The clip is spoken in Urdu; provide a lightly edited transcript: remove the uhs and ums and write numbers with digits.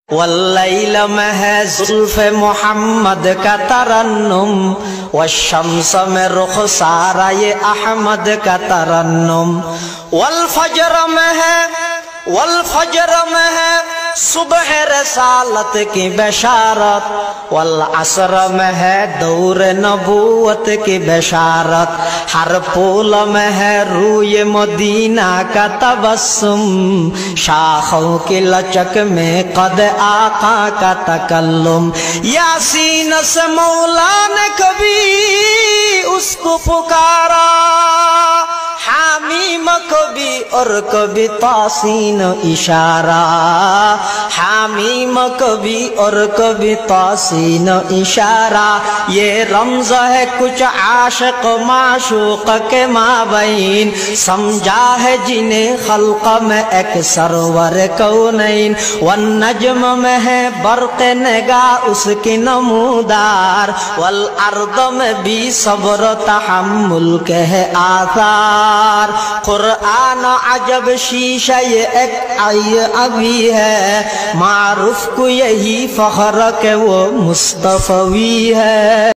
واللیل میں ہے زلف محمد کا ترنم والشمس میں رخسارہ یہ احمد کا ترنم والفجر میں ہے صبح رسالت کی بشارت والعصر میں ہے دور نبوت کی بشارت ہر پھول میں ہے روئے مدینہ کا تبسم شاخوں کی لچک میں قد آقا کا تکلم یاسین سے مولا نے کبھی اس کو پکارا حامیم کبھی اور کبھی تاسین اشارہ حامیم کبھی اور کبھی تاسین اشارہ یہ رمز ہے کچھ عاشق معشوق کے مابین سمجھا ہے جنہیں خلق میں ایک سرور کونین والنجم میں ہے برق نگاہ اس کی نمودار والارض میں بھی صبر تحمل کے ہے آثار قرآن عجب شیشہ یہ ایک ابھی ہے معروف کو یہی فخر کہ وہ مصطفی ہے